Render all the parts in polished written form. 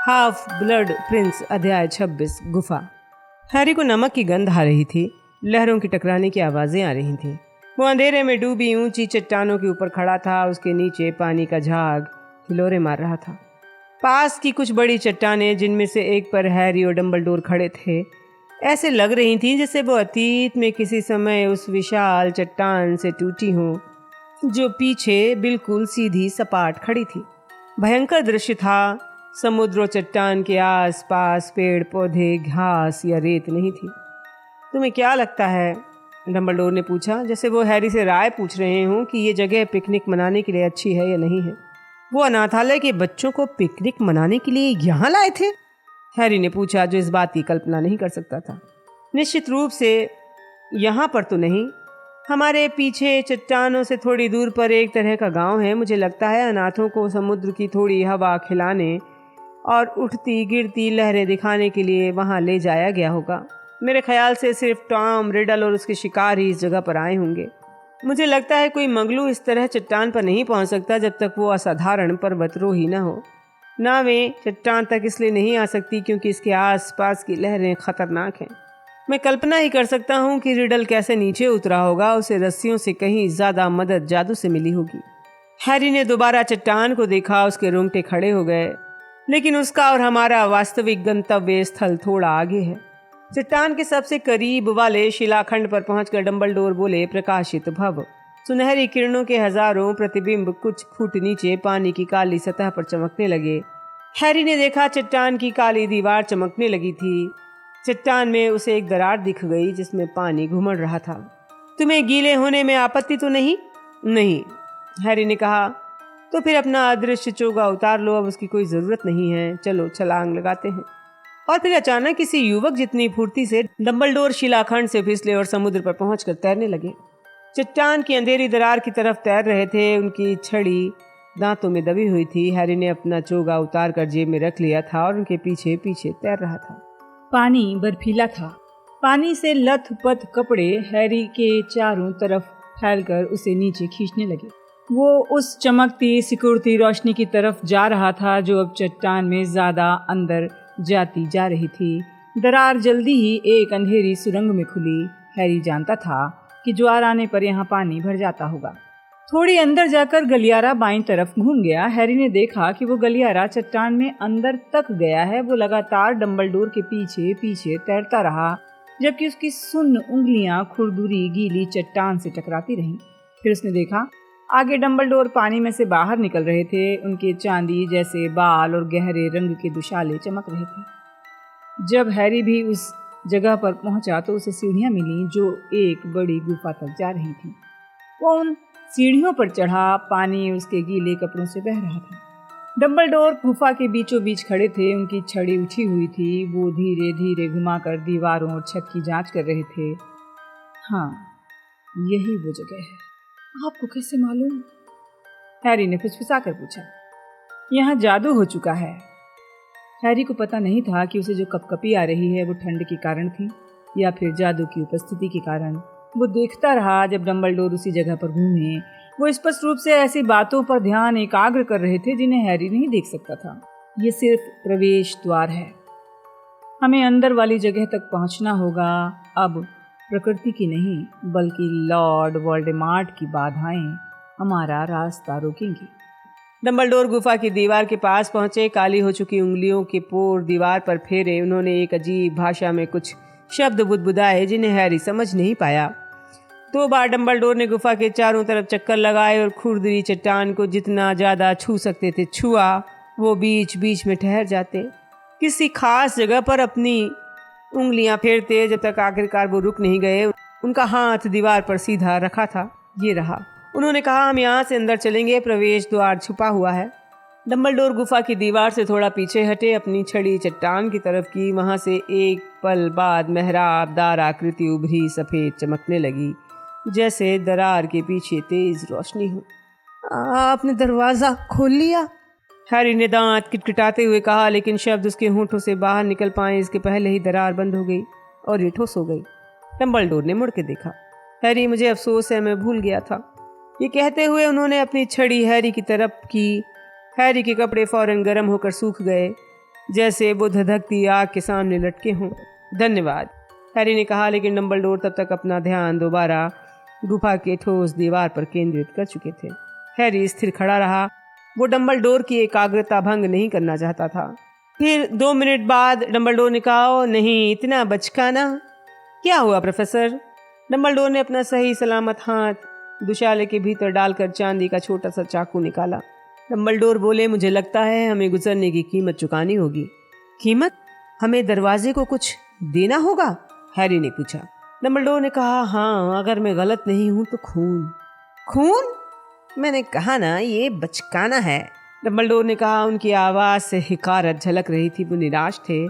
Half blood Prince अध्याय 26 गुफा। Harry को नमक की गंध आ रही थी। लहरों की टकराने की आवाजें आ रही थीं। वो अंधेरे में डूबी ऊंची चट्टानों के ऊपर खड़ा था। उसके नीचे पानी का झाग हिलोरे मार रहा था। पास की कुछ बड़ी चट्टानें, जिनमें से एक पर हैरी और डंबलडोर खड़े थे, ऐसे लग रही थीं जैसे वो अतीत में किसी समय उस विशाल चट्टान से टूटी हों जो पीछे बिल्कुल सीधी सपाट खड़ी थी। भयंकर दृश्य था। समुद्र और चट्टान के आस पास पेड़ पौधे, घास या रेत नहीं थी। तुम्हें क्या लगता है? डंबलडोर ने पूछा, जैसे वो हैरी से राय पूछ रहे हों कि ये जगह पिकनिक मनाने के लिए अच्छी है या नहीं है। वो अनाथालय के बच्चों को पिकनिक मनाने के लिए यहाँ लाए थे? हैरी ने पूछा, जो इस बात की कल्पना नहीं कर सकता था। निश्चित रूप से यहाँ पर तो नहीं। हमारे पीछे चट्टानों से थोड़ी दूर पर एक तरह का गांव है। मुझे लगता है अनाथों को समुद्र की थोड़ी हवा खिलाने और उठती गिरती लहरें दिखाने के लिए वहां ले जाया गया होगा। मेरे ख्याल से सिर्फ टॉम रिडल और उसके शिकार ही इस जगह पर आए होंगे। मुझे लगता है कोई मंगलू इस तरह चट्टान पर नहीं पहुंच सकता जब तक वो असाधारण पर्वतरोही न हो। नावें चट्टान तक इसलिए नहीं आ सकती क्योंकि इसके आसपास की लहरें खतरनाक हैं। मैं कल्पना ही कर सकता हूँ कि रिडल कैसे नीचे उतरा होगा। उसे रस्सियों से कहीं ज्यादा मदद जादू से मिली होगी। हैरी ने दोबारा चट्टान को देखा। उसके रोंगटे खड़े हो गए। लेकिन उसका और हमारा वास्तविक गंतव्य स्थल थोड़ा आगे है। चट्टान के सबसे करीब वाले शिलाखंड पर पहुंचकर डंबलडोर बोले, प्रकाशित भव। सुनहरी किरणों के हजारों प्रतिबिंब कुछ फुट नीचे पानी की काली सतह पर चमकने लगे। हैरी ने देखा चट्टान की काली दीवार चमकने लगी थी। चट्टान में उसे एक दरार दिख गई जिसमें पानी घुमड़ रहा था। तुम्हें गीले होने में आपत्ति तो नहीं? नहीं, हैरी ने कहा। तो फिर अपना अदृश्य चोगा उतार लो। अब उसकी कोई जरूरत नहीं है। चलो छलांग लगाते हैं। और फिर अचानक किसी युवक जितनी फुर्ती से डंबलडोर शिलाखंड से फिसले और समुद्र पर पहुंचकर तैरने लगे। चट्टान की अंधेरी दरार की तरफ तैर रहे थे। उनकी छड़ी दांतों में दबी हुई थी। हैरी ने अपना चोगा उतार कर जेब में रख लिया था और उनके पीछे पीछे तैर रहा था। पानी बर्फीला था। पानी से लथपथ कपड़े हैरी के चारों तरफ फैलकर उसे नीचे खींचने लगे। वो उस चमकती सिकुड़ती रोशनी की तरफ जा रहा था जो अब चट्टान में ज्यादा अंदर जाती जा रही थी। दरार जल्दी ही एक अंधेरी सुरंग में खुली। हैरी जानता था कि ज्वार आने पर यहाँ पानी भर जाता होगा। थोड़ी अंदर जाकर गलियारा बाईं तरफ घूम गया। हैरी ने देखा कि वो गलियारा चट्टान में अंदर तक गया है। वो लगातार डंबलडोर के पीछे पीछे तैरता रहा जबकि उसकी सुन्न उंगलियां खुरदुरी गीली चट्टान से टकराती रहीं। फिर उसने देखा आगे डंबलडोर पानी में से बाहर निकल रहे थे। उनके चांदी जैसे बाल और गहरे रंग के दुशाले चमक रहे थे। जब हैरी भी उस जगह पर पहुंचा तो उसे सीढ़ियां मिली जो एक बड़ी गुफा तक जा रही थी। वो उन सीढ़ियों पर चढ़ा। पानी उसके गीले कपड़ों से बह रहा था। डंबलडोर गुफा के बीचों बीच खड़े थे। उनकी छड़ी उठी हुई थी। वो धीरे धीरे घुमाकर दीवारों और छत की जांच कर रहे थे। हाँ, यही वो जगह है। आपको कैसे मालूम? हैरी ने फुसफुसा कर पूछा। यहाँ जादू हो चुका है। हैरी को पता नहीं था कि उसे जो कपकपी आ रही है वो ठंड के कारण थी या फिर जादू की उपस्थिति के कारण। वो देखता रहा जब डंबलडोर उसी जगह पर घूमे। वो स्पष्ट रूप से ऐसी बातों पर ध्यान एकाग्र कर रहे थे जिन्हें हैरी नहीं देख सकता था। ये सिर्फ प्रवेश द्वार है। हमें अंदर वाली जगह तक पहुंचना होगा। अब प्रकृति की नहीं बल्कि लॉर्ड वोल्डेमार्ट की बाधाएं हमारा रास्ता रोकेंगी। डंबलडोर गुफा की दीवार के पास पहुंचे। काली हो चुकी उंगलियों के पोर दीवार पर फेरे। उन्होंने एक अजीब भाषा में कुछ शब्द बुदबुदाए जिन्हें हैरी समझ नहीं पाया। 2 बार डंबलडोर ने गुफा के चारों तरफ चक्कर लगाए और खुरदरी चट्टान को जितना ज्यादा छू सकते थे छुआ। वो बीच बीच में ठहर जाते, किसी खास जगह पर अपनी उंगलियां फेरते, जब तक आखिरकार वो रुक नहीं गए। उनका हाथ दीवार पर सीधा रखा था। ये रहा। उन्होंने कहा, हम यहाँ से अंदर चलेंगे। प्रवेश द्वार छुपा हुआ है। डंबलडोर गुफा की दीवार से थोड़ा पीछे हटे, अपनी छड़ी चट्टान की तरफ की। वहां से एक पल बाद मेहराबदार आकृति उभरी, सफेद चमकने लगी जैसे दरार के पीछे तेज रोशनी हो। आपने दरवाजा खोल लिया, हैरी ने दांत किटकिटाते हुए कहा, लेकिन शब्द उसके होंठों से बाहर निकल पाए इसके पहले ही दरार बंद हो गई और ये ठोस हो गई। डंबलडोर ने मुड़ के देखा। हैरी, मुझे अफसोस है, मैं भूल गया था। ये कहते हुए उन्होंने अपनी छड़ी हैरी की तरफ की। हैरी के कपड़े फौरन गर्म होकर सूख गए। जैसे वो धधकती आग के सामने लटके हों। धन्यवाद, हैरी ने कहा, लेकिन डंबलडोर तब तक अपना ध्यान दोबारा गुफा के ठोस दीवार पर केंद्रित कर चुके थे। हैरी स्थिर खड़ा रहा। वो डंबलडोर की एकाग्रता भंग नहीं करना चाहता था। फिर 2 मिनट बाद डंबलडोर ने कहा, "ओ नहीं, इतना बचकाना। क्या हुआ प्रोफेसर?" डंबलडोर ने अपना सही सलामत हाथ दुशाले के भीतर डालकर चांदी का छोटा सा चाकू निकाला। डंबलडोर बोले, "मुझे लगता है हमें गुजरने की कीमत चुकानी होगी।" कीमत? हमें दरवाजे को कुछ देना होगा? हैरी ने पूछा। डंबलडोर ने कहा, "हाँ, अगर मैं गलत नहीं हूं तो खून।" खून? मैंने कहा ना, ये बचकाना है, डंबलडोर ने कहा। उनकी आवाज़ से हिकारत झलक रही थी। वो निराश थे,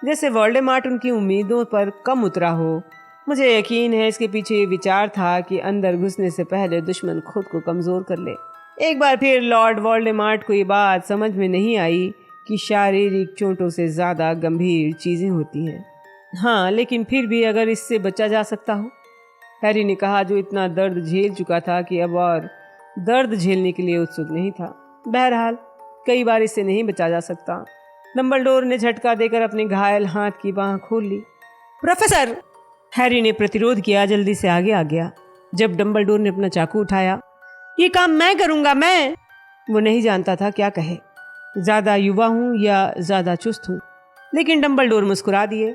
जैसे वोल्डेमॉर्ट उनकी उम्मीदों पर कम उतरा हो। मुझे यकीन है इसके पीछे ये विचार था कि अंदर घुसने से पहले दुश्मन खुद को कमज़ोर कर ले। एक बार फिर लॉर्ड वोल्डेमॉर्ट को ये बात समझ में नहीं आई कि शारीरिक चोटों से ज़्यादा गंभीर चीज़ें होती हैं। हाँ, लेकिन फिर भी अगर इससे बचा जा सकता हो, हैरी ने कहा, जो इतना दर्द झेल चुका था कि अब और दर्द झेलने के लिए उत्सुक नहीं था। बहरहाल, कई बार इससे नहीं बचा जा सकता। डंबलडोर ने झटका देकर अपने घायल हाथ की बाँह खोल ली। प्रोफेसर! हैरी ने प्रतिरोध किया, जल्दी से आगे आ गया। जब डंबलडोर ने अपना चाकू उठाया, "ये काम मैं करूँगा, मैं।" वो नहीं जानता था क्या कहे। ज़्यादा युवा हूँ या ज़्यादा चुस्त हूँ। लेकिन डंबलडोर मुस्कुरा दिए।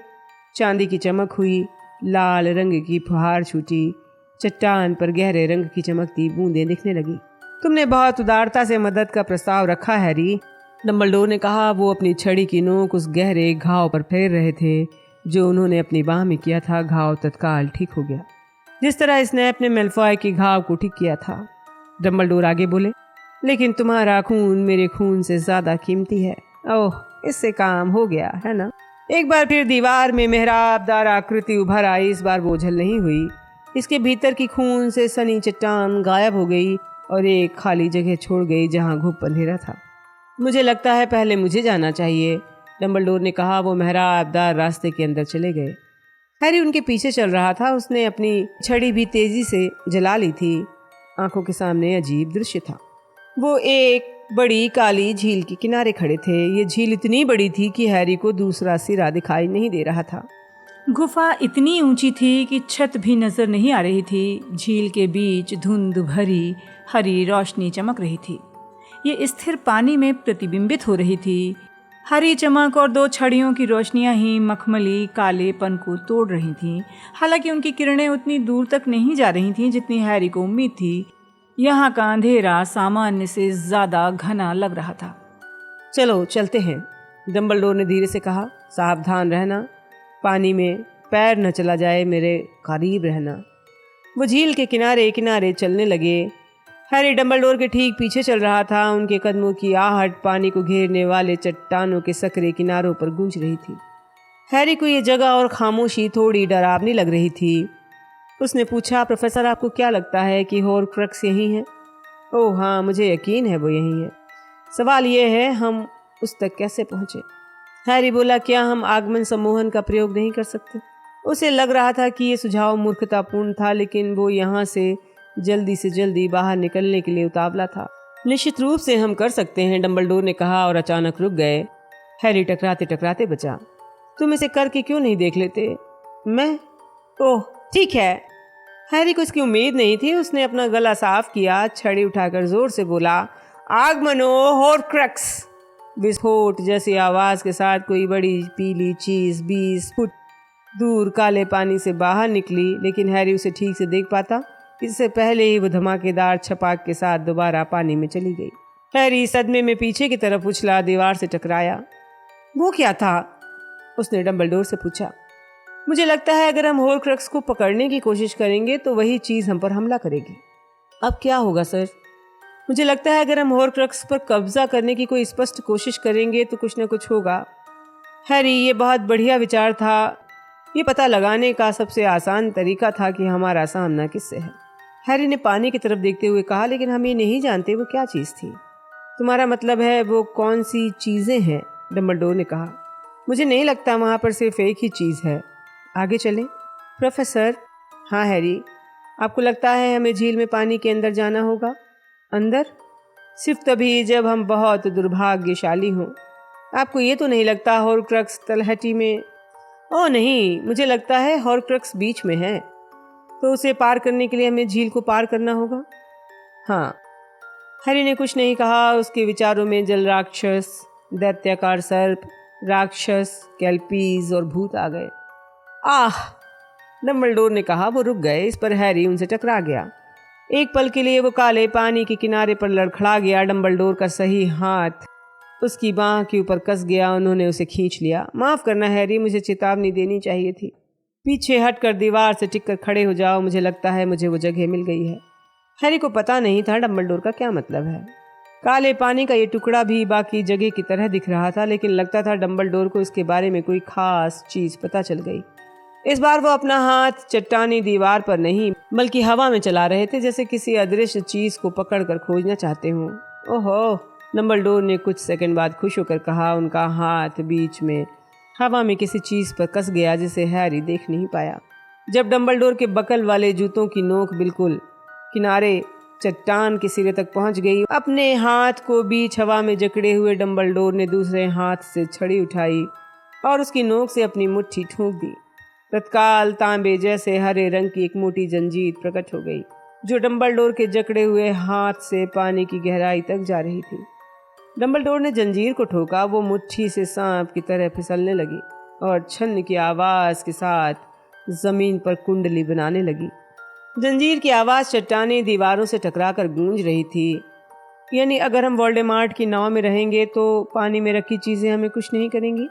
चांदी की चमक हुई, लाल रंग की फुहार छूटी, चट्टान पर गहरे रंग की चमकती बूंदें दिखने लगी। "तुमने बहुत उदारता से मदद का प्रस्ताव रखा हैरी," डंबलडोर ने कहा। वो अपनी छड़ी की नोक उस गहरे घाव पर फेर रहे थे जो उन्होंने अपनी बाह में किया था। घाव तत्काल ठीक हो गया, जिस तरह स्नैप ने मेल्फॉय के घाव को ठीक किया था। डंबलडोर आगे बोले, "लेकिन तुम्हारा खून मेरे खून से ज्यादा कीमती है। ओह, इससे काम हो गया है ना?" एक बार फिर दीवार में मेहराबदार आकृति उभर आई। इस बार बोझल नहीं हुई। इसके भीतर की खून से सनी चट्टान गायब हो गई और एक खाली जगह छोड़ गई जहां घुप अंधेरा था। "मुझे लगता है पहले मुझे जाना चाहिए," डंबलडोर ने कहा। वो मेहराबदार रास्ते के अंदर चले गए। हैरी उनके पीछे चल रहा था। उसने अपनी छड़ी भी तेजी से जला ली थी। आंखों के सामने अजीब दृश्य था। वो एक बड़ी काली झील के किनारे खड़े थे। ये झील इतनी बड़ी थी कि हैरी को दूसरा सिरा दिखाई नहीं दे रहा था। गुफा इतनी ऊंची थी कि छत भी नजर नहीं आ रही थी। झील के बीच धुंध भरी हरी रोशनी चमक रही थी। ये स्थिर पानी में प्रतिबिंबित हो रही थी। हरी चमक और 2 छड़ियों की रोशनियां ही मखमली कालेपन को तोड़ रही थीं। हालांकि उनकी किरणें उतनी दूर तक नहीं जा रही थीं जितनी हैरी को उम्मीद थी। यहाँ का अंधेरा सामान्य से ज्यादा घना लग रहा था। "चलो चलते हैं," डंबलडोर ने धीरे से कहा। "सावधान रहना, पानी में पैर न चला जाए, मेरे करीब रहना।" वो झील के किनारे किनारे चलने लगे। हैरी डंबलडोर के ठीक पीछे चल रहा था। उनके कदमों की आहट पानी को घेरने वाले चट्टानों के सकरे किनारों पर गूंज रही थी। हैरी को ये जगह और खामोशी थोड़ी डरावनी लग रही थी। उसने पूछा, "प्रोफेसर, आपको क्या लगता है कि हॉर्क्रक्स यहीं है?" "ओह हाँ, मुझे यकीन है वो यहीं है। सवाल ये है, हम उस तक कैसे पहुँचे?" हैरी बोला, "क्या हम आगमन सम्मोहन का प्रयोग नहीं कर सकते?" उसे लग रहा था कि ये सुझाव मूर्खतापूर्ण था, लेकिन वो यहाँ से जल्दी बाहर निकलने के लिए उतावला था। "निश्चित रूप से हम कर सकते हैं," डंबलडोर ने कहा और अचानक रुक गए। हैरी टकराते टकराते बचा, "तुम इसे करके क्यों नहीं देख लेते?" "मैं? ओह ठीक है।" हैरी को इसकी उम्मीद नहीं थी। उसने अपना गला साफ किया, छड़ी उठाकर जोर से बोला, "आगमनो हॉर्क्रक्स!" विस्फोट जैसी आवाज के साथ कोई बड़ी पीली चीज 20 फुट दूर काले पानी से बाहर निकली, लेकिन हैरी उसे ठीक से देख पाता इससे पहले ही वो धमाकेदार छपाक के साथ दोबारा पानी में चली गई। हैरी सदमे में पीछे की तरफ उछला, दीवार से टकराया। "वो क्या था?" उसने डंबलडोर से पूछा। "मुझे लगता है अगर हम हॉर्क्रक्स को पकड़ने की कोशिश करेंगे तो वही चीज़ हम पर हमला करेगी।" "अब क्या होगा सर?" "मुझे लगता है अगर हम हॉर्क्रक्स पर कब्जा करने की कोई स्पष्ट कोशिश करेंगे तो कुछ न कुछ होगा।" हैरी, ये बहुत बढ़िया विचार था। ये पता लगाने का सबसे आसान तरीका था कि हमारा सामना किससे है। हैरी ने पानी की तरफ देखते हुए कहा, "लेकिन हम ये नहीं जानते वो क्या चीज़ थी।" "तुम्हारा मतलब है वो कौन सी चीज़ें हैं?" डंबलडोर ने कहा। "मुझे नहीं लगता वहाँ पर सिर्फ एक ही चीज़ है। आगे चलें?" "प्रोफेसर।" "हाँ हैरी, आपको लगता है हमें झील में पानी के अंदर जाना होगा?" "अंदर?" "सिर्फ तभी जब हम बहुत दुर्भाग्यशाली हों।" आपको ये तो नहीं लगता हॉर्क्रक्स तलहटी में? ओह नहीं, मुझे लगता है हॉर्क्रक्स बीच में है। तो उसे पार करने के लिए हमें झील को पार करना होगा। हाँ। हैरी ने कुछ नहीं कहा। उसके विचारों में जल राक्षस, दैत्याकार सर्प, राक्षस, कैल्पीज और भूत आ गए। आह! डंबलडोर ने कहा। वो रुक गए। इस पर हैरी उनसे टकरा गया। एक पल के लिए वो काले पानी के किनारे पर लड़खड़ा गया। डंबलडोर का सही हाथ उसकी बांह के ऊपर कस गया। उन्होंने उसे खींच लिया। माफ करना हैरी, मुझे चेतावनी देनी चाहिए थी। पीछे हटकर दीवार से टिककर खड़े हो जाओ। मुझे लगता है मुझे वो जगह मिल गई है। हैरी को पता नहीं था डंबलडोर का क्या मतलब है। काले पानी का ये टुकड़ा भी बाकी जगह की तरह दिख रहा था, लेकिन लगता था डंबलडोर को इसके बारे में कोई खास चीज पता चल गई। इस बार वो अपना हाथ चट्टानी दीवार पर नहीं बल्कि हवा में चला रहे थे, जैसे किसी अदृश्य चीज को पकड़कर खोजना चाहते हों। ओहो! डंबलडोर ने कुछ सेकंड बाद खुश होकर कहा। उनका हाथ बीच में हवा में किसी चीज पर कस गया जिसे हैरी देख नहीं पाया। जब डंबलडोर के बकल वाले जूतों की नोक बिल्कुल किनारे चट्टान के सिरे तक पहुंच गई, अपने हाथ को बीच हवा में जकड़े हुए डंबलडोर ने दूसरे हाथ से छड़ी उठाई और उसकी नोक से अपनी मुट्ठी ठोक दी। तत्काल तांबे जैसे हरे रंग की एक मोटी जंजीर प्रकट हो गई, जो डंबलडोर के जकड़े हुए हाथ से पानी की गहराई तक जा रही थी। डंबलडोर ने जंजीर को ठोका। वो मुट्ठी से सांप की तरह फिसलने लगी और छन्न की आवाज के साथ जमीन पर कुंडली बनाने लगी। जंजीर की आवाज चट्टानी दीवारों से टकराकर गूंज रही थी। यानी अगर हम वोल्डेमॉर्ट की नाव में रहेंगे तो पानी में रखी चीजें हमें कुछ नहीं करेंगी।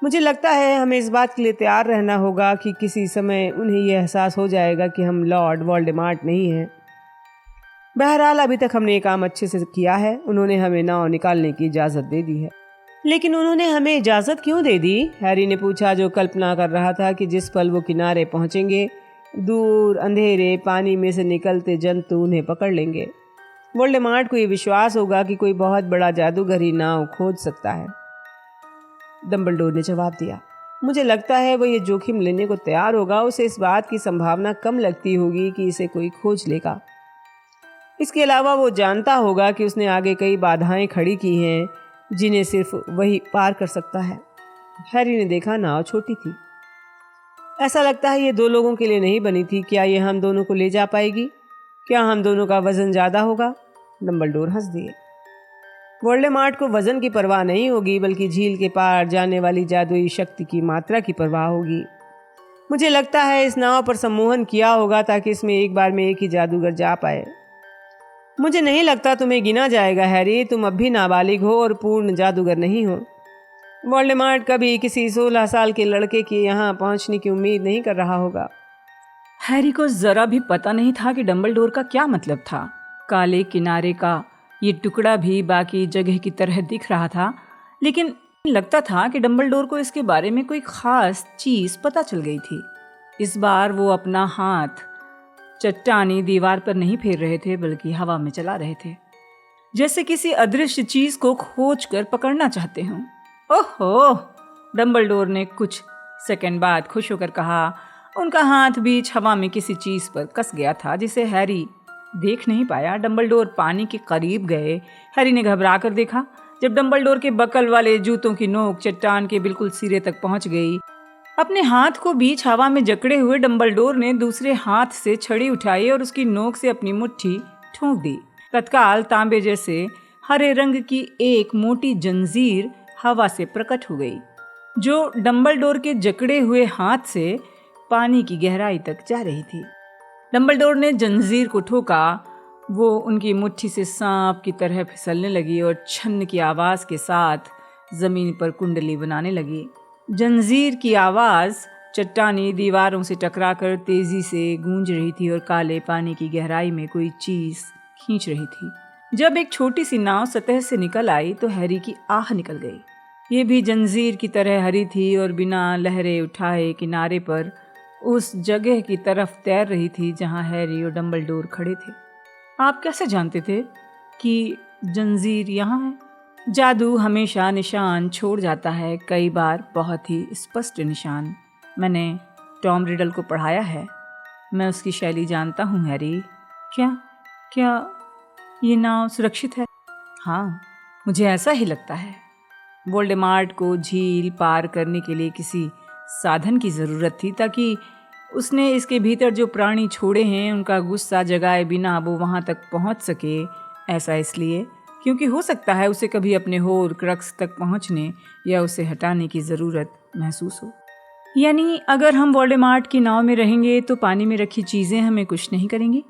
मुझे लगता है हमें इस बात के लिए तैयार रहना होगा कि किसी समय उन्हें यह एहसास हो जाएगा कि हम लॉर्ड वोल्डेमॉर्ट नहीं हैं। बहरहाल अभी तक हमने ये काम अच्छे से किया है। उन्होंने हमें नाव निकालने की इजाज़त दे दी है। लेकिन उन्होंने हमें इजाज़त क्यों दे दी? हैरी ने पूछा, जो कल्पना कर रहा था कि जिस पल वो किनारे पहुंचेंगे दूर अंधेरे पानी में से निकलते जंतु उन्हें पकड़ लेंगे। वोल्डेमॉर्ट को ये विश्वास होगा कि कोई बहुत बड़ा जादूगर ही नाव खोज सकता है। डंबलडोर ने जवाब दिया, मुझे लगता है वो ये जोखिम लेने को तैयार होगा। उसे इस बात की संभावना कम लगती होगी कि इसे कोई खोज लेगा। इसके अलावा वो जानता होगा कि उसने आगे कई बाधाएं खड़ी की हैं जिन्हें सिर्फ वही पार कर सकता है। हैरी ने देखा नाव छोटी थी। ऐसा लगता है ये दो लोगों के लिए नहीं बनी थी। क्या ये हम दोनों को ले जा पाएगी? क्या हम दोनों का वजन ज़्यादा होगा? डंबलडोर हंस दिए। वोल्डेमॉर्ट को वजन की परवाह नहीं होगी, बल्कि झील के पार जाने वाली जादुई शक्ति की मात्रा की परवाह होगी। मुझे लगता है इस नाव पर सम्मोहन किया होगा ताकि इसमें एक बार में एक ही जादूगर जा पाए। मुझे नहीं लगता तुम्हें गिना जाएगा हैरी। तुम अब भी नाबालिग हो और पूर्ण जादूगर नहीं हो। वोल्डेमॉर्ट कभी किसी 16 साल के लड़के के यहाँ पहुँचने की उम्मीद नहीं कर रहा होगा। हैरी को जरा भी पता नहीं था कि डंबलडोर का क्या मतलब था। काले किनारे का ये टुकड़ा भी बाकी जगह की तरह दिख रहा था, लेकिन लगता था कि डंबलडोर को इसके बारे में कोई खास चीज पता चल गई थी। इस बार वो अपना हाथ चट्टानी दीवार पर नहीं फेर रहे थे, बल्कि हवा में चला रहे थे, जैसे किसी अदृश्य चीज को खोज कर पकड़ना चाहते हों। ओहो! डंबलडोर ने कुछ सेकंड बाद खुश होकर कहा। उनका हाथ बीच हवा में किसी चीज पर कस गया था जिसे हैरी देख नहीं पाया। डंबलडोर पानी के करीब गए। हैरी ने घबरा कर देखा। जब डंबलडोर के बकल वाले जूतों की नोक चट्टान के बिल्कुल सिरे तक पहुंच गई, अपने हाथ को बीच हवा में जकड़े हुए डंबलडोर ने दूसरे हाथ से छड़ी उठाई और उसकी नोक से अपनी मुट्ठी ठोक दी। तत्काल तांबे जैसे हरे रंग की एक मोटी जंजीर हवा से प्रकट हो गई, जो डंबलडोर के जकड़े हुए हाथ से पानी की गहराई तक जा रही थी। डंबलडोर ने जंजीर को ठोका। वो उनकी मुट्ठी से सांप की तरह फिसलने लगी और छन्न की आवाज के साथ जमीन पर कुंडली बनाने लगी। जंजीर की आवाज चट्टानी दीवारों से टकराकर तेजी से गूंज रही थी और काले पानी की गहराई में कोई चीज खींच रही थी। जब एक छोटी सी नाव सतह से निकल आई तो हैरी की आह निकल गई। ये भी जंजीर की तरह हरी थी और बिना लहरें उठाए किनारे पर उस जगह की तरफ तैर रही थी जहां हैरी और डंबलडोर खड़े थे। आप कैसे जानते थे कि जंजीर यहाँ है? जादू हमेशा निशान छोड़ जाता है, कई बार बहुत ही स्पष्ट निशान। मैंने टॉम रिडल को पढ़ाया है, मैं उसकी शैली जानता हूँ हैरी। क्या ये नाव सुरक्षित है? हाँ, मुझे ऐसा ही लगता है। वोल्डेमार्ट को झील पार करने के लिए किसी साधन की ज़रूरत थी, ताकि उसने इसके भीतर जो प्राणी छोड़े हैं उनका गुस्सा जगाए बिना वो वहाँ तक पहुँच सके। ऐसा इसलिए क्योंकि हो सकता है उसे कभी अपने होर क्रक्स तक पहुँचने या उसे हटाने की ज़रूरत महसूस हो। यानी अगर हम वोल्डेमार्ट की नाव में रहेंगे तो पानी में रखी चीज़ें हमें कुछ नहीं करेंगी।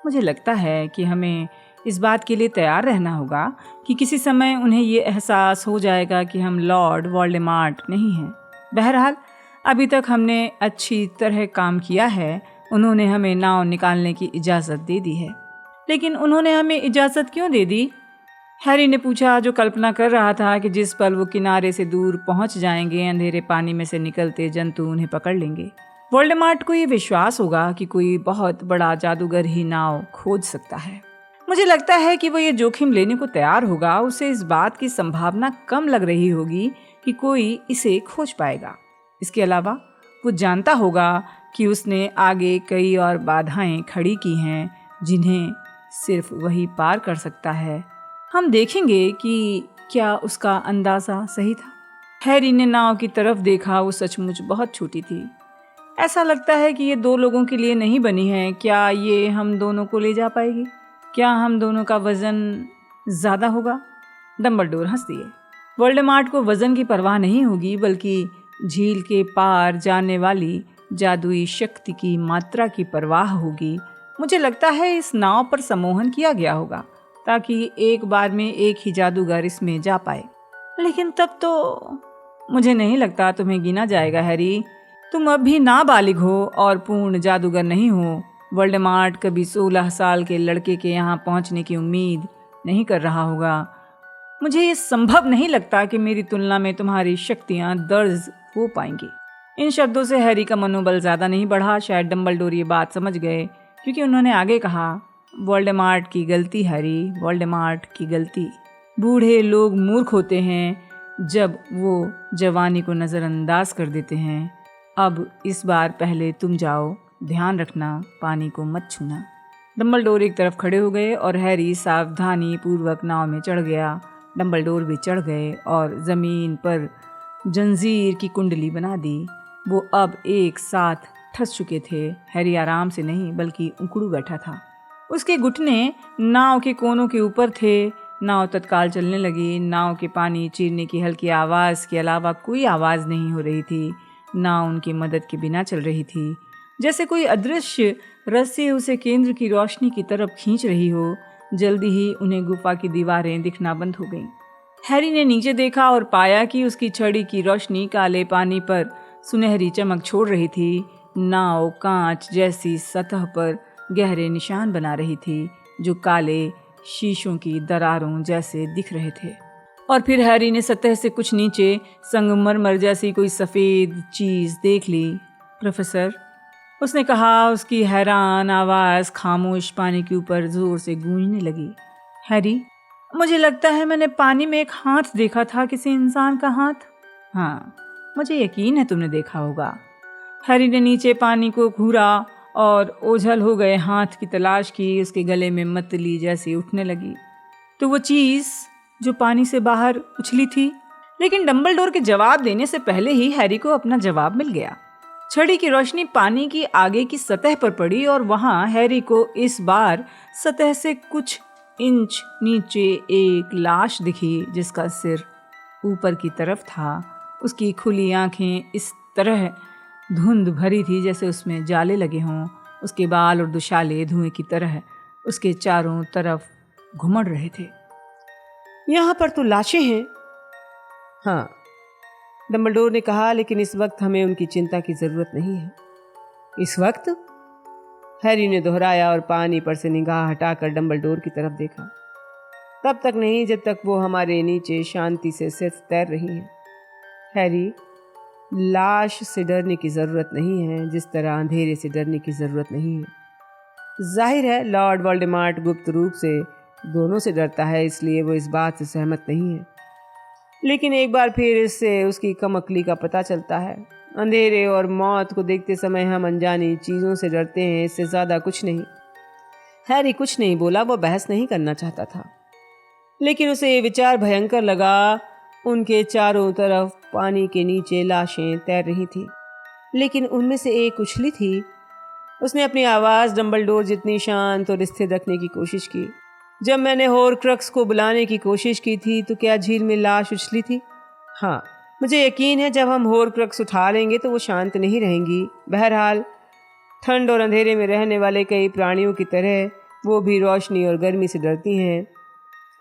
मुझे लगता है कि हमें इस बात के लिए तैयार रहना होगा कि किसी समय उन्हें ये एहसास हो जाएगा कि हम लॉर्ड वोल्डेमार्ट नहीं हैं। बहरहाल अभी तक हमने अच्छी तरह काम किया है। उन्होंने हमें नाव निकालने की इजाज़त दे दी है। लेकिन उन्होंने हमें इजाज़त क्यों दे दी? हैरी ने पूछा, जो कल्पना कर रहा था कि जिस पल वो किनारे से दूर पहुंच जाएंगे अंधेरे पानी में से निकलते जंतु उन्हें पकड़ लेंगे। वोल्डेमार्ट को ये विश्वास होगा कि कोई बहुत बड़ा जादूगर ही नाव खोज सकता है। मुझे लगता है कि वो ये जोखिम लेने को तैयार होगा। उसे इस बात की संभावना कम लग रही होगी कि कोई इसे खोज पाएगा। इसके अलावा वो जानता होगा कि उसने आगे कई और बाधाएं खड़ी की हैं जिन्हें सिर्फ वही पार कर सकता है। हम देखेंगे कि क्या उसका अंदाज़ा सही था। हैरी ने नाव की तरफ देखा। वो सचमुच बहुत छोटी थी। ऐसा लगता है कि ये दो लोगों के लिए नहीं बनी है। क्या ये हम दोनों को ले जा पाएगी? क्या हम दोनों का वज़न ज़्यादा होगा? डंबलडोर हंस दिए। वोल्डेमार्ट को वज़न की परवाह नहीं होगी, बल्कि झील के पार जाने वाली जादुई शक्ति की मात्रा की परवाह होगी। मुझे लगता है इस नाव पर सम्मोहन किया गया होगा ताकि एक बार में एक ही जादूगर इसमें जा पाए। लेकिन तब तो मुझे नहीं लगता तुम्हें गिना जाएगा हैरी। तुम अब भी नाबालिग हो और पूर्ण जादूगर नहीं हो। वोल्डेमार्ट कभी 16 साल के लड़के के यहाँ पहुँचने की उम्मीद नहीं कर रहा होगा। मुझे ये संभव नहीं लगता कि मेरी तुलना में तुम्हारी शक्तियाँ दर्ज हो पाएंगी। इन शब्दों से हैरी का मनोबल ज़्यादा नहीं बढ़ा। शायद डंबलडोर ये बात समझ गए, क्योंकि उन्होंने आगे कहा, वोल्डेमार्ट की गलती हैरी, वोल्डेमार्ट की गलती। बूढ़े लोग मूर्ख होते हैं जब वो जवानी को नज़रअंदाज कर देते हैं। अब इस बार पहले तुम जाओ, ध्यान रखना पानी को मत छूना। डंबलडोर एक तरफ खड़े हो गए और हैरी सावधानी पूर्वक नाव में चढ़ गया। डंबलडोर भी चढ़ गए और ज़मीन पर जंजीर की कुंडली बना दी। वो अब एक साथ ठस चुके थे। हैरी आराम से नहीं बल्कि उकड़ू बैठा था। उसके घुटने नाव के कोनों के ऊपर थे। नाव तत्काल चलने लगी। नाव के पानी चीरने की हल्की आवाज़ के अलावा कोई आवाज़ नहीं हो रही थी। नाव उनकी मदद के बिना चल रही थी, जैसे कोई अदृश्य रस्सी उसे केंद्र की रोशनी की तरफ खींच रही हो। जल्दी ही उन्हें गुफा की दीवारें दिखना बंद हो गईं। हैरी ने नीचे देखा और पाया कि उसकी छड़ी की रोशनी काले पानी पर सुनहरी चमक छोड़ रही थी। नाव कांच जैसी सतह पर गहरे निशान बना रही थी जो काले शीशों की दरारों जैसे दिख रहे थे। और फिर हैरी ने सतह से कुछ नीचे संगमरमर जैसी कोई सफ़ेद चीज़ देख ली। प्रोफेसर, उसने कहा। उसकी हैरान आवाज़ खामोश पानी के ऊपर जोर से गूंजने लगी। हैरी, मुझे लगता है मैंने पानी में एक हाथ देखा था, किसी इंसान का हाथ। हाँ, मुझे यकीन है तुमने देखा होगा। हैरी ने नीचे पानी को घूरा और ओझल हो गए हाथ की तलाश की। उसके गले में मतली जैसी उठने लगी। तो वो चीज़ जो पानी से बाहर उछली थी। लेकिन डंबलडोर के जवाब देने से पहले ही हैरी को अपना जवाब मिल गया। छड़ी की रोशनी पानी की आगे की सतह पर पड़ी और वहाँ हैरी को इस बार सतह से कुछ इंच नीचे एक लाश दिखी जिसका सिर ऊपर की तरफ था। उसकी खुली आंखें इस तरह धुंध भरी थी जैसे उसमें जाले लगे हों। उसके बाल और दुशाले धुएं की तरह उसके चारों तरफ घुमड़ रहे थे। यहाँ पर तो लाशें हैं। हाँ, डंबलडोर ने कहा, लेकिन इस वक्त हमें उनकी चिंता की जरूरत नहीं है। इस वक्त? हैरी ने दोहराया और पानी पर से निगाह हटाकर डंबलडोर की तरफ देखा। तब तक नहीं जब तक वो हमारे नीचे शांति से सिर्फ तैर रही हैं। हैरी, लाश से डरने की ज़रूरत नहीं है जिस तरह अंधेरे से डरने की ज़रूरत नहीं है। जाहिर है लॉर्ड वोल्डेमार्ट गुप्त रूप से दोनों से डरता है, इसलिए वो इस बात से सहमत नहीं है। लेकिन एक बार फिर इससे उसकी कमअक्ली का पता चलता है। अंधेरे और मौत को देखते समय हम अनजानी चीज़ों से डरते हैं, इससे ज़्यादा कुछ नहीं। हैरी कुछ नहीं बोला। वो बहस नहीं करना चाहता था, लेकिन उसे ये विचार भयंकर लगा उनके चारों तरफ पानी के नीचे लाशें तैर रही थी, लेकिन उनमें से एक उछली थी। उसने अपनी आवाज़ डंबलडोर जितनी शांत और स्थिर रखने की कोशिश की। जब मैंने होरक्रक्स को बुलाने की कोशिश की थी तो क्या झील में लाश उछली थी? हाँ, मुझे यकीन है जब हम होरक्रक्स उठा लेंगे तो वो शांत नहीं रहेंगी। बहरहाल ठंड और अंधेरे में रहने वाले कई प्राणियों की तरह वो भी रोशनी और गर्मी से डरती हैं।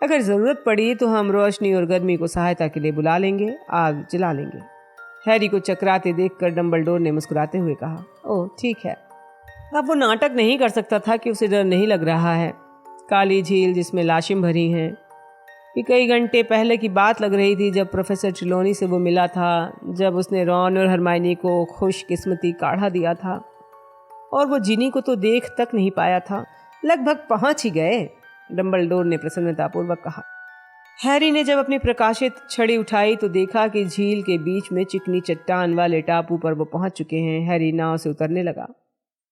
अगर ज़रूरत पड़ी तो हम रोशनी और गर्मी को सहायता के लिए बुला लेंगे, आग जला लेंगे। हैरी को चकराते देखकर डंबलडोर ने मुस्कुराते हुए कहा, ओह ठीक है। अब वो नाटक नहीं कर सकता था कि उसे डर नहीं लग रहा है। काली झील जिसमें लाशें भरी हैं, ये कई घंटे पहले की बात लग रही थी जब प्रोफेसर ट्रेलॉनी से वो मिला था, जब उसने रॉन और हरमाइनी को खुशकिस्मती काढ़ा दिया था। और वो जिनी को तो देख तक नहीं पाया था। लगभग पहुंच ही गए, डंबलडोर ने प्रसन्नतापूर्वक कहा। हैरी ने जब अपनी प्रकाशित छड़ी उठाई तो देखा कि झील के बीच में चिकनी चट्टान वाले टापू पर वो पहुंच चुके हैं। हैरी नाव से उतरने लगा।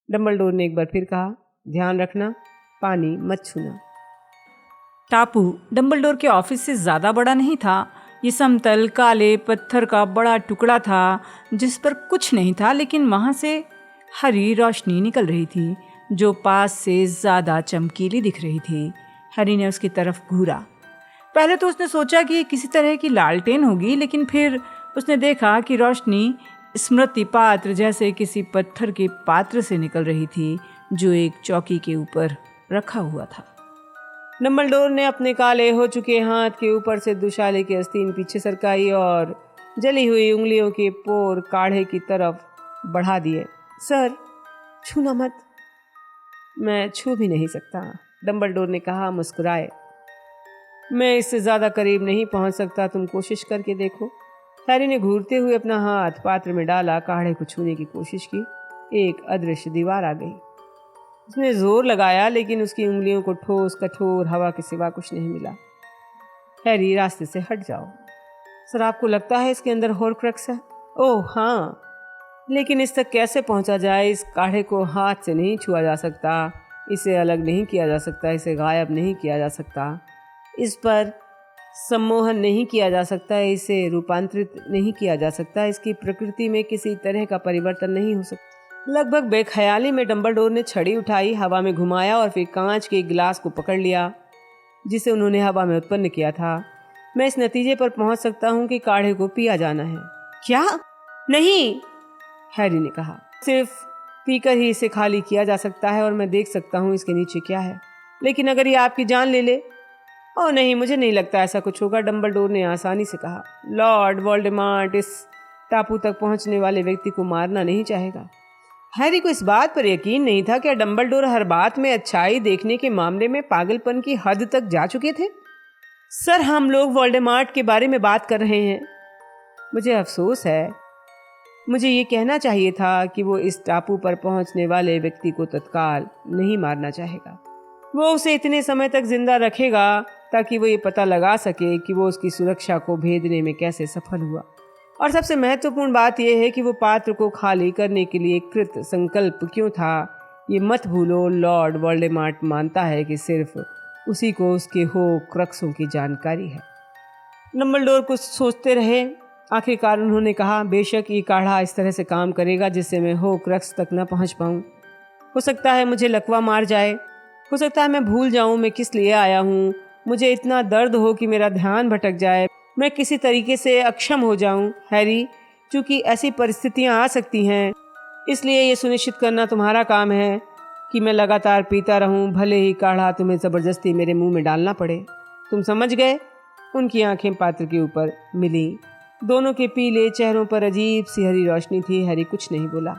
डंबलडोर ने एक बार फिर कहा, ध्यान रखना, पानी मत छूना। टापू डंबलडोर के ऑफिस से ज़्यादा बड़ा नहीं था। ये समतल काले पत्थर का बड़ा टुकड़ा था जिस पर कुछ नहीं था, लेकिन वहाँ से हरी रोशनी निकल रही थी जो पास से ज़्यादा चमकीली दिख रही थी। हरी ने उसकी तरफ घूरा। पहले तो उसने सोचा कि किसी तरह की लालटेन होगी, लेकिन फिर उसने देखा कि रोशनी स्मृति पात्र जैसे किसी पत्थर के पात्र से निकल रही थी जो एक चौकी के ऊपर रखा हुआ था। डंबलडोर ने अपने काले हो चुके हाथ के ऊपर से दुशाले की आस्तीन पीछे सरकाई और जली हुई उंगलियों के पोर काढ़े की तरफ बढ़ा दिए। सर, छूना मत। मैं छू भी नहीं सकता, डंबलडोर ने कहा मुस्कुराए। मैं इससे ज़्यादा करीब नहीं पहुंच सकता, तुम कोशिश करके देखो। हैरी ने घूरते हुए अपना हाथ पात्र में डाला, काढ़े को छूने की कोशिश की। एक अदृश्य दीवार आ गई। उसने जोर लगाया लेकिन उसकी उंगलियों को ठोस कठोर हवा के सिवा कुछ नहीं मिला। हैरी, रास्ते से हट जाओ। सर, आपको लगता है इसके अंदर होरक्रक्स है? ओह हाँ, लेकिन इस तक कैसे पहुंचा जाए? इस काढ़े को हाथ से नहीं छुआ जा सकता, इसे अलग नहीं किया जा सकता, इसे गायब नहीं किया जा सकता, इस पर सम्मोहन नहीं किया जा सकता, इसे रूपांतरित नहीं किया जा सकता, इसकी प्रकृति में किसी तरह का परिवर्तन नहीं हो सकता। लगभग बेख्याली में डंबलडोर ने छड़ी उठाई, हवा में घुमाया और फिर कांच के गिलास को पकड़ लिया जिसे उन्होंने हवा में उत्पन्न किया था। मैं इस नतीजे पर पहुंच सकता हूं कि काढ़े को पिया जाना है। क्या? नहीं, हैरी ने कहा, सिर्फ पीकर ही इसे खाली किया जा सकता है और मैं देख सकता हूं इसके नीचे क्या है। लेकिन अगर ये आपकी जान ले ले? ओह नहीं, मुझे नहीं लगता ऐसा कुछ होगा, डंबलडोर ने आसानी से कहा। लॉर्ड वोल्डेमॉर्ट इस टापू तक पहुंचने वाले व्यक्ति को मारना नहीं चाहेगा। हैरी को इस बात पर यकीन नहीं था कि डंबलडोर हर बात में अच्छाई देखने के मामले में पागलपन की हद तक जा चुके थे। सर, हम लोग वोल्डेमॉर्ट के बारे में बात कर रहे हैं। मुझे अफसोस है, मुझे ये कहना चाहिए था कि वो इस टापू पर पहुंचने वाले व्यक्ति को तत्काल नहीं मारना चाहेगा। वो उसे इतने समय तक जिंदा रखेगा ताकि वो ये पता लगा सके कि वो उसकी सुरक्षा को भेदने में कैसे सफल हुआ। और सबसे महत्वपूर्ण बात यह है कि वो पात्र को खाली करने के लिए कृत संकल्प क्यों था। ये मत भूलो, लॉर्ड वोल्डेमॉर्ट मानता है कि सिर्फ उसी को उसके होरक्रक्सों की जानकारी है। डंबलडोर कुछ सोचते रहे। आखिरकार उन्होंने कहा, बेशक ये काढ़ा इस तरह से काम करेगा जिससे मैं होरक्रक्स तक न पहुंच पाऊं। हो सकता है मुझे लकवा मार जाए, हो सकता है मैं भूल जाऊं मैं किस लिए आया हूं, मुझे इतना दर्द हो कि मेरा ध्यान भटक जाए, मैं किसी तरीके से अक्षम हो जाऊं। हैरी, चूंकि ऐसी परिस्थितियां आ सकती हैं, इसलिए ये सुनिश्चित करना तुम्हारा काम है कि मैं लगातार पीता रहूं, भले ही काढ़ा तुम्हें ज़बरदस्ती मेरे मुंह में डालना पड़े। तुम समझ गए? उनकी आंखें पात्र के ऊपर मिली। दोनों के पीले चेहरों पर अजीब सी हरी रोशनी थी। हैरी कुछ नहीं बोला।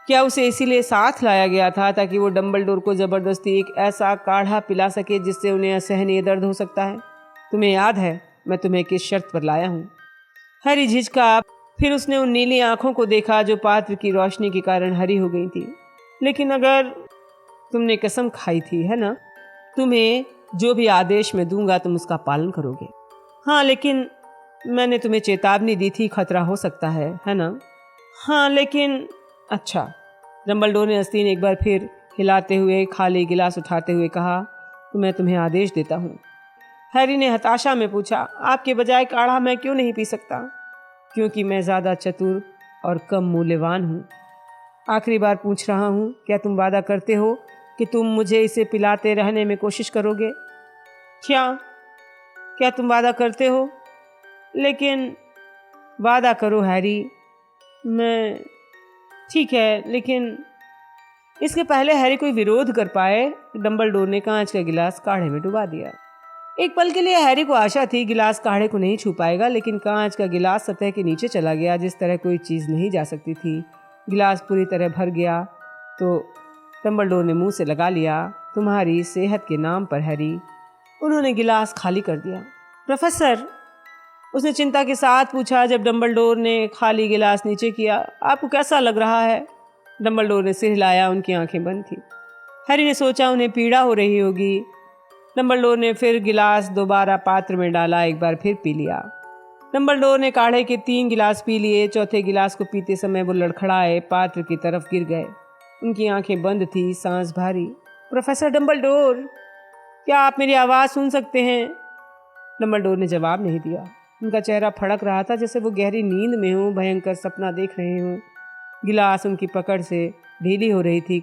क्या उसे इसीलिए साथ लाया गया था ताकि वो डंबलडोर को ज़बरदस्ती एक ऐसा काढ़ा पिला सके जिससे उन्हें असहनीय दर्द हो सकता है? तुम्हें याद है मैं तुम्हें किस शर्त पर लाया हूँ? हैरी झिझका, फिर उसने उन नीली आंखों को देखा जो पात्र की रोशनी के कारण हरी हो गई थी। लेकिन अगर तुमने कसम खाई थी, है ना, तुम्हें जो भी आदेश मैं दूंगा तुम उसका पालन करोगे। हाँ, लेकिन मैंने तुम्हें चेतावनी दी थी, खतरा हो सकता है ना? हाँ, लेकिन अच्छा। डंबलडोर ने आस्तीन एक बार फिर हिलाते हुए खाली गिलास उठाते हुए कहा, तो मैं तुम्हें आदेश देता हूँ, हैरी ने हताशा में पूछा, आपके बजाय काढ़ा मैं क्यों नहीं पी सकता? क्योंकि मैं ज़्यादा चतुर और कम मूल्यवान हूँ। आखिरी बार पूछ रहा हूँ, क्या तुम वादा करते हो कि तुम मुझे इसे पिलाते रहने में कोशिश करोगे? क्या तुम वादा करते हो? लेकिन वादा करो हैरी। मैं ठीक है, लेकिन इसके पहले हैरी कोई विरोध कर पाए, डंबलडोर ने कांच का गिलास काढ़े में डुबा दिया। एक पल के लिए हैरी को आशा थी गिलास काढ़े को नहीं छू पाएगा, लेकिन कांच का गिलास सतह के नीचे चला गया जिस तरह कोई चीज़ नहीं जा सकती थी। गिलास पूरी तरह भर गया तो डंबलडोर ने मुंह से लगा लिया, तुम्हारी सेहत के नाम पर हैरी। उन्होंने गिलास खाली कर दिया। प्रोफेसर, उसने चिंता के साथ पूछा जब डंबलडोर ने खाली गिलास नीचे किया, आपको कैसा लग रहा है? डंबलडोर ने सिर हिलाया, उनकी आंखें बंद थी। हैरी ने सोचा उन्हें पीड़ा हो रही होगी। डंबलडोर ने फिर गिलास दोबारा पात्र में डाला, एक बार फिर पी लिया। डंबलडोर ने काढ़े के 3 गिलास पी लिए। चौथे गिलास को पीते समय वो लड़खड़ाए पात्र की तरफ गिर गए। उनकी आंखें बंद थी, सांस भारी। प्रोफेसर डंबलडोर, क्या आप मेरी आवाज़ सुन सकते हैं? डंबलडोर ने जवाब नहीं दिया। उनका चेहरा फड़क रहा था जैसे वो गहरी नींद में हो, भयंकर सपना देख रहे हों। गिलास उनकी पकड़ से ढीली हो रही थी।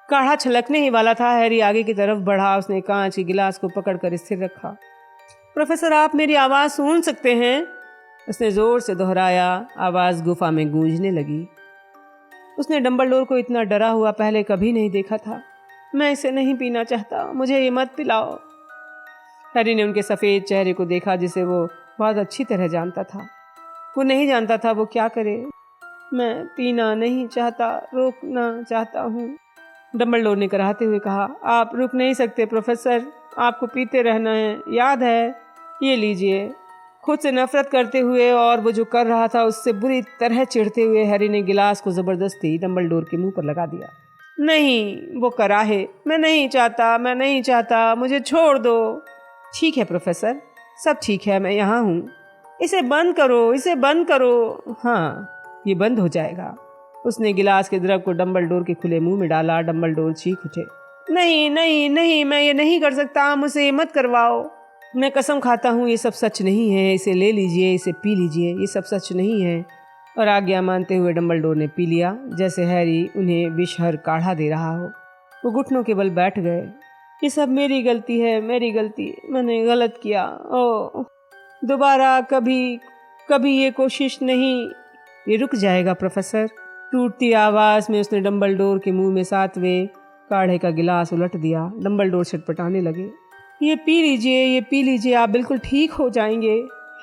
काढ़ा छलकने ही वाला था। हैरी आगे की तरफ बढ़ा, उसने कांच के गिलास को पकड़कर स्थिर रखा। प्रोफेसर, आप मेरी आवाज़ सुन सकते हैं? उसने ज़ोर से दोहराया। आवाज़ गुफा में गूंजने लगी। उसने डंबलडोर को इतना डरा हुआ पहले कभी नहीं देखा था। मैं इसे नहीं पीना चाहता, मुझे ये मत पिलाओ। हैरी ने उनके सफ़ेद चेहरे को देखा जिसे वो बहुत अच्छी तरह जानता था। वो नहीं जानता था वो क्या करे। मैं पीना नहीं चाहता, रोकना चाहता हूँ, डंबलडोर ने कराहते हुए कहा। आप रुक नहीं सकते प्रोफेसर, आपको पीते रहना है, याद है? ये लीजिए। खुद से नफरत करते हुए और वो जो कर रहा था उससे बुरी तरह चिढ़ते हुए हैरी ने गिलास को ज़बरदस्ती डंबलडोर के मुंह पर लगा दिया। नहीं, वो कराहे, मैं नहीं चाहता, मुझे छोड़ दो। ठीक है प्रोफेसर, सब ठीक है, मैं यहाँ हूँ। इसे बंद करो। हाँ, ये बंद हो जाएगा। उसने गिलास के द्रव को डंबलडोर के खुले मुंह में डाला। डंबलडोर चीख उठे। नहीं, मैं ये नहीं कर सकता, मुझसे ये मत करवाओ। मैं कसम खाता हूँ ये सब सच नहीं है। इसे ले लीजिए, इसे पी लीजिए, ये सब सच नहीं है। और आज्ञा मानते हुए डंबलडोर ने पी लिया, जैसे हैरी उन्हें विषहर काढ़ा दे रहा हो। वो घुटनों के बल बैठ गए। ये सब मेरी गलती है, मैंने गलत किया। ओ, दोबारा कभी ये कोशिश नहीं। ये रुक जाएगा प्रोफेसर। टूटती आवाज़ में उसने डंबलडोर के मुंह में 7वें काढ़े का गिलास उलट दिया। डंबलडोर छटपटाने लगे। ये पी लीजिए, आप बिल्कुल ठीक हो जाएंगे,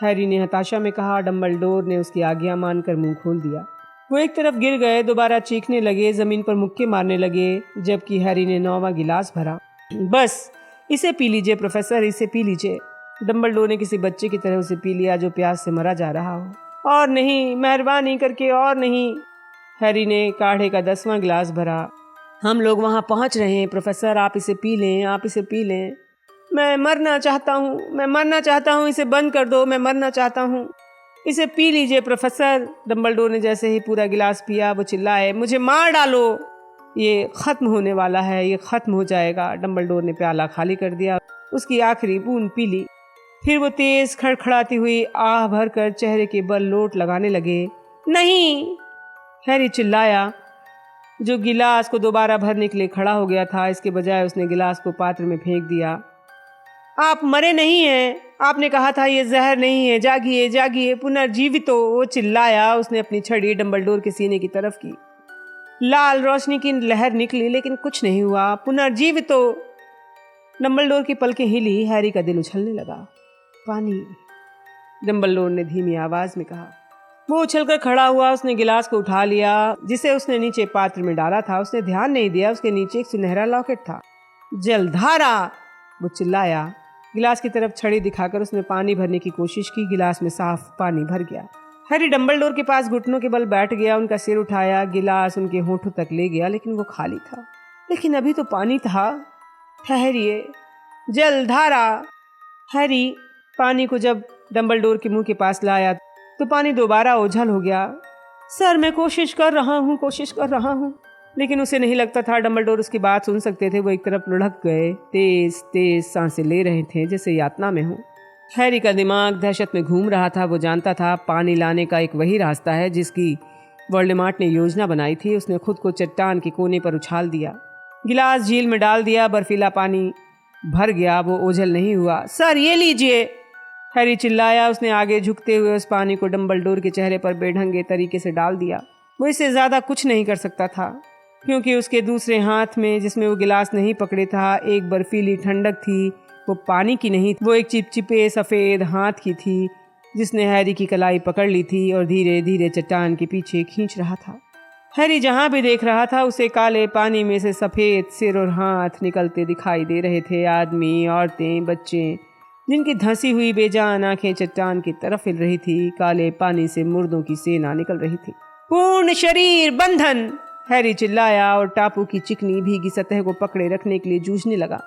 हैरी ने हताशा में कहा। डंबलडोर ने उसकी आज्ञा मानकर मुंह खोल दिया। वो एक तरफ गिर गए, दोबारा चीखने लगे, ज़मीन पर मुक्के मारने लगे, जबकि हैरी ने 9वां गिलास भरा। बस, इसे पी लीजिए प्रोफेसर, इसे पी लीजिए। डंबलडोर ने किसी बच्चे की तरह उसे पी लिया जो प्यास से मरा जा रहा हो। और नहीं, मेहरबानी करके और नहीं। हैरी ने काढ़े का 10वां गिलास भरा। हम लोग वहाँ पहुँच रहे हैं प्रोफेसर, आप इसे पी लें। मैं मरना चाहता हूँ, इसे बंद कर दो, मैं मरना चाहता हूँ। इसे पी लीजिए प्रोफेसर। डंबलडोर ने जैसे ही पूरा गिलास पिया वो चिल्लाए, मुझे मार डालो, ये ख़त्म होने वाला है, ये ख़त्म हो जाएगा। डंबलडोर ने प्याला खाली कर दिया, उसकी आखिरी बूंद पी ली। फिर वो तेज़ खड़खड़ाती हुई आह भरकर चेहरे के बल लोट लगाने लगे। नहीं, हैरी चिल्लाया, जो गिलास को दोबारा भरने के लिए खड़ा हो गया था। इसके बजाय उसने गिलास को पात्र में फेंक दिया। आप मरे नहीं हैं, आपने कहा था ये जहर नहीं है, जागिए, पुनर्जीवित हो, वो चिल्लाया। उसने अपनी छड़ी डंबलडोर के सीने की तरफ की। लाल रोशनी की लहर निकली लेकिन कुछ नहीं हुआ। पुनर्जीवित हो। डंबलडोर की पलकें हिली, हैरी का दिल उछलने लगा। पानी, डंबलडोर ने धीमी आवाज में कहा। वो उछलकर खड़ा हुआ, उसने गिलास को उठा लिया जिसे उसने नीचे पात्र में डाला था। उसने ध्यान नहीं दिया, उसके नीचे एक सुनहरा लॉकेट था। जलधारा, वो चिल्लाया। गिलास की तरफ छड़ी दिखाकर उसने पानी भरने की कोशिश की। गिलास में साफ पानी भर गया। हैरी डंबलडोर के पास घुटनों के बल बैठ गया, उनका सिर उठाया, गिलास उनके होठों तक ले गया, लेकिन वो खाली था। लेकिन अभी तो पानी था। ठहरिए, जलधारा। हैरी पानी को जब डंबलडोर के मुंह के पास लाया तो पानी दोबारा ओझल हो गया। सर, मैं कोशिश कर रहा हूँ, लेकिन उसे नहीं लगता था डंबलडोर उसकी बात सुन सकते थे। वो एक तरफ लुढ़क गए, तेज तेज सांसें ले रहे थे जैसे यातना में हो। हैरी का दिमाग दहशत में घूम रहा था। वो जानता था पानी लाने का एक वही रास्ता है जिसकी वोल्डेमॉर्ट ने योजना बनाई थी। उसने खुद को चट्टान के कोने पर उछाल दिया, गिलास झील में डाल दिया, बर्फीला पानी भर गया। वो ओझल नहीं हुआ। सर ये लीजिए, हैरी चिल्लाया। उसने आगे झुकते हुए उस पानी को डंबलडोर के चेहरे पर बेढंगे तरीके से डाल दिया। वो इससे ज़्यादा कुछ नहीं कर सकता था क्योंकि उसके दूसरे हाथ में, जिसमें वो गिलास नहीं पकड़े था, एक बर्फीली ठंडक थी। वो पानी की नहीं, वो एक चिपचिपे सफ़ेद हाथ की थी जिसने हैरी की कलाई पकड़ ली थी और धीरे धीरे चट्टान के पीछे खींच रहा था। हैरी जहाँ भी देख रहा था उसे काले पानी में से सफ़ेद सिर और हाथ निकलते दिखाई दे रहे थे। आदमी, औरतें, बच्चे, जिनकी धंसी हुई बेजान आंखें चट्टान की तरफ हिल रही थी। काले पानी से मुर्दों की सेना निकल रही थी। पूर्ण शरीर बंधन, हैरी चिल्लाया और टापू की चिकनी भीगी सतह को पकड़े रखने के लिए जूझने लगा।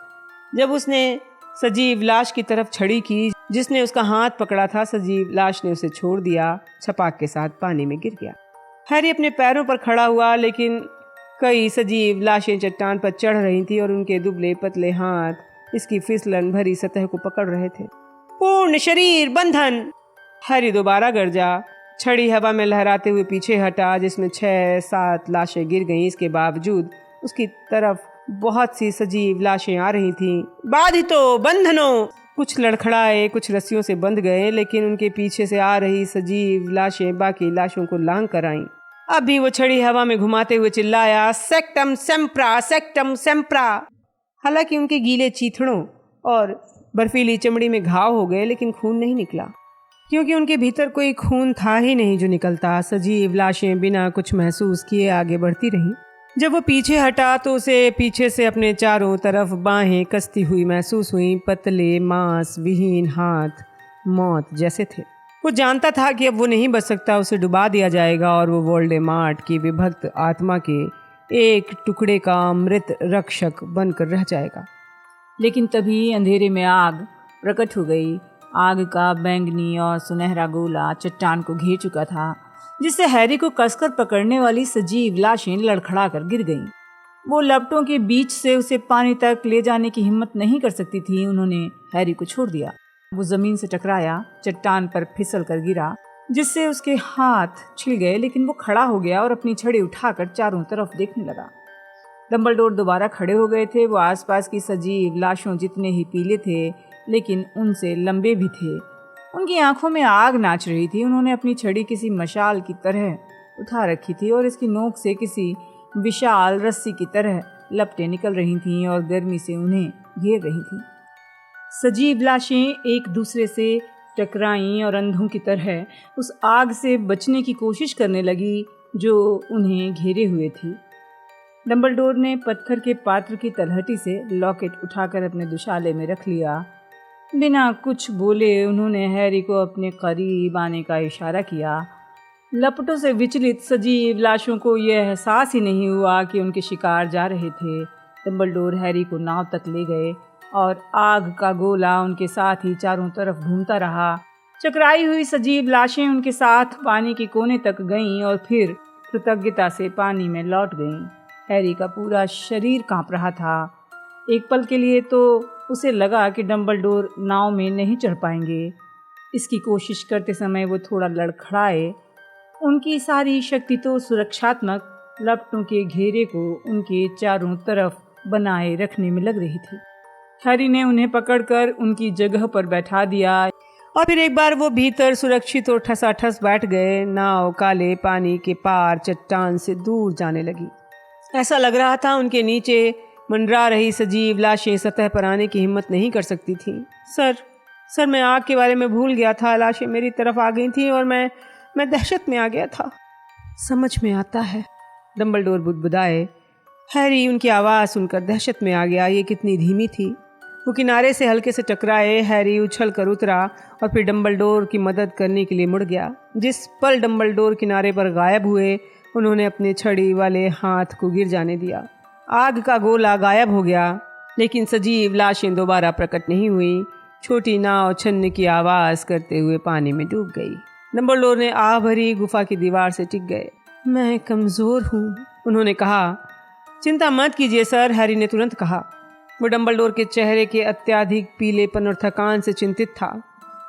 जब उसने सजीव लाश की तरफ छड़ी की जिसने उसका हाथ पकड़ा था, सजीव लाश ने उसे छोड़ दिया, छपाक के साथ पानी में गिर गया। हैरी अपने पैरों पर खड़ा हुआ, लेकिन कई सजीव लाशें चट्टान पर चढ़ रही थी और उनके दुबले पतले हाथ इसकी फिसलन भरी सतह को पकड़ रहे थे। पूर्ण शरीर बंधन, हैरी दोबारा गरजा। छड़ी हवा में लहराते हुए पीछे हटा, जिसमें 6-7 लाशें गिर गईं। इसके बावजूद उसकी तरफ बहुत सी सजीव लाशें आ रही थीं। बाधितो बंधनों, कुछ लड़खड़ाए, कुछ रस्सियों से बंध गए, लेकिन उनके पीछे से आ रही सजीव लाशें बाकी लाशों को लांग कर आईं। अब भी वो छड़ी हवा में घुमाते हुए चिल्लाया, सेक्टम सेम्प्रा, सेक्टम सेम्प्रा। हालांकि उनके गीले चीथड़ों और बर्फीली चमड़ी में घाव हो गए, लेकिन खून नहीं निकला क्योंकि उनके भीतर कोई खून था ही नहीं जो निकलता। सजीव लाशें बिना कुछ महसूस किए आगे बढ़ती रहीं। जब वो पीछे हटा तो उसे पीछे से अपने चारों तरफ बाहें कसती हुई महसूस हुई। पतले मांस विहीन हाथ मौत जैसे थे। वो जानता था कि अब वो नहीं बच सकता, उसे डुबा दिया जाएगा और वो वोल्डेमॉर्ट की विभक्त आत्मा के एक टुकड़े का मृत रक्षक बनकर रह जाएगा। लेकिन तभी अंधेरे में आग प्रकट हो गई। आग का बैंगनी और सुनहरा गोला चट्टान को घेर चुका था, जिससे हैरी को कसकर पकड़ने वाली सजीव लाशें लड़खड़ा कर गिर गईं। वो लपटों के बीच से उसे पानी तक ले जाने की हिम्मत नहीं कर सकती थी। उन्होंने हैरी को छोड़ दिया। वो जमीन से टकराया, चट्टान पर फिसल कर गिरा, जिससे उसके हाथ छिल गए, लेकिन वो खड़ा हो गया और अपनी छड़ी उठाकर चारों तरफ देखने लगा। डंबलडोर दोबारा खड़े हो गए थे। वो आसपास की सजीव लाशों जितने ही पीले थे, लेकिन उनसे लंबे भी थे। उनकी आंखों में आग नाच रही थी। उन्होंने अपनी छड़ी किसी मशाल की तरह उठा रखी थी और इसकी नोक से किसी विशाल रस्सी की तरह लपटें निकल रही थीं और गर्मी से उन्हें घेर रही थीं। सजीव लाशें एक दूसरे से टकराईं और अंधों की तरह उस आग से बचने की कोशिश करने लगी जो उन्हें घेरे हुए थी। डंबलडोर ने पत्थर के पात्र की तलहटी से लॉकेट उठाकर अपने दुशाले में रख लिया। बिना कुछ बोले उन्होंने हैरी को अपने करीब आने का इशारा किया। लपटों से विचलित सजीव लाशों को यह एहसास ही नहीं हुआ कि उनके शिकार जा रहे थे। डंबलडोर हैरी को नाव तक ले गए और आग का गोला उनके साथ ही चारों तरफ घूमता रहा। चकराई हुई सजीव लाशें उनके साथ पानी के कोने तक गईं और फिर कृतज्ञता से पानी में लौट गईं। हैरी का पूरा शरीर कांप रहा था। एक पल के लिए तो उसे लगा कि डंबलडोर नाव में नहीं चढ़ पाएंगे। इसकी कोशिश करते समय वो थोड़ा लड़खड़ाए। उनकी सारी शक्ति तो सुरक्षात्मक लपटों के घेरे को उनके चारों तरफ बनाए रखने में लग रही थी। हैरी ने उन्हें पकड़कर उनकी जगह पर बैठा दिया और फिर एक बार वो भीतर सुरक्षित और ठसाठस बैठ गए। नाव काले पानी के पार चट्टान से दूर जाने लगी। ऐसा लग रहा था उनके नीचे मंडरा रही सजीव लाशें सतह पर आने की हिम्मत नहीं कर सकती थीं। सर मैं आग के बारे में भूल गया था। लाशें मेरी तरफ आ गई थीं और मैं दहशत में आ गया था। समझ में आता है, डंबलडोर बुदबुदाए। हैरी उनकी आवाज़ सुनकर दहशत में आ गया। ये कितनी धीमी थी। वो किनारे से हल्के से टकराए। हैरी उछल कर उतरा और फिर डंबलडोर की मदद करने के लिए मुड़ गया। जिस पल डंबलडोर किनारे पर गायब हुए, उन्होंने अपने छड़ी वाले हाथ को गिर जाने दिया। आग का गोला गायब हो गया, लेकिन सजीव लाशें दोबारा प्रकट नहीं हुई। छोटी नाव छन्ने की आवाज़ करते हुए पानी में डूब गई। डंबलडोर ने आह भरी गुफा की दीवार से टिक गए। मैं कमज़ोर हूँ, उन्होंने कहा। चिंता मत कीजिए सर, हैरी ने तुरंत कहा। वो डंबलडोर के चेहरे के अत्यधिक पीलेपन और थकान से चिंतित था।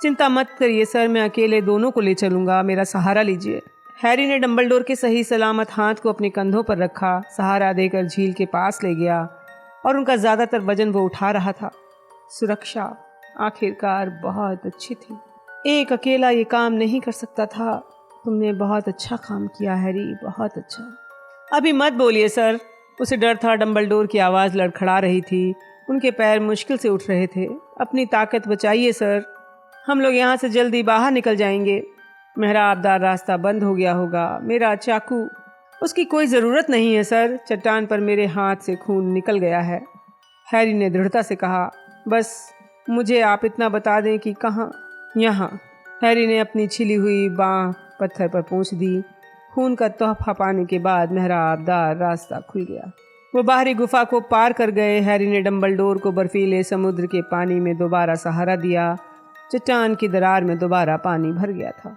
चिंता मत करिए सर, मैं अकेले दोनों को ले चलूंगा, मेरा सहारा लीजिए। हैरी ने डंबलडोर के सही सलामत हाथ को अपने कंधों पर रखा, सहारा देकर झील के पास ले गया और उनका ज़्यादातर वजन वो उठा रहा था। सुरक्षा आखिरकार बहुत अच्छी थी। एक अकेला ये काम नहीं कर सकता था। तुमने बहुत अच्छा काम किया हैरी, बहुत अच्छा। अभी मत बोलिए सर। उसे डर था, डंबलडोर की आवाज़ लड़खड़ा रही थी, उनके पैर मुश्किल से उठ रहे थे। अपनी ताकत बचाइए सर, हम लोग यहाँ से जल्दी बाहर निकल जाएंगे। मेहराबदार रास्ता बंद हो गया होगा। मेरा चाकू, उसकी कोई ज़रूरत नहीं है सर, चट्टान पर मेरे हाथ से खून निकल गया है, हैरी ने दृढ़ता से कहा। बस मुझे आप इतना बता दें कि कहाँ। यहाँ। हैरी ने अपनी छिली हुई बाँह पत्थर पर पोंछ दी। खून का तोहफा पाने के बाद मेहराबदार रास्ता खुल गया। वो बाहरी गुफा को पार कर गए। हैरी ने डंबलडोर को बर्फीले समुद्र के पानी में दोबारा सहारा दिया। चट्टान की दरार में दोबारा पानी भर गया था।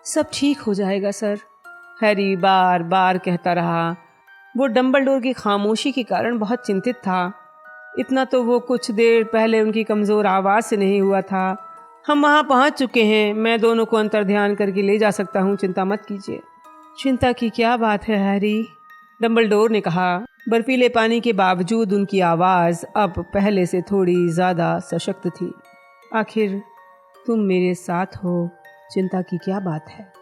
सब ठीक हो जाएगा सर, हैरी बार बार कहता रहा। वो डंबलडोर की खामोशी के कारण बहुत चिंतित था। इतना तो वो कुछ देर पहले उनकी कमज़ोर आवाज़ से नहीं हुआ था। हम वहाँ पहुँच चुके हैं, मैं दोनों को अंतर्ध्यान करके ले जा सकता हूँ, चिंता मत कीजिए। चिंता की क्या बात है हैरी, डंबलडोर ने कहा। बर्फीले पानी के बावजूद उनकी आवाज़ अब पहले से थोड़ी ज़्यादा सशक्त थी। आखिर तुम मेरे साथ हो, चिंता की क्या बात है।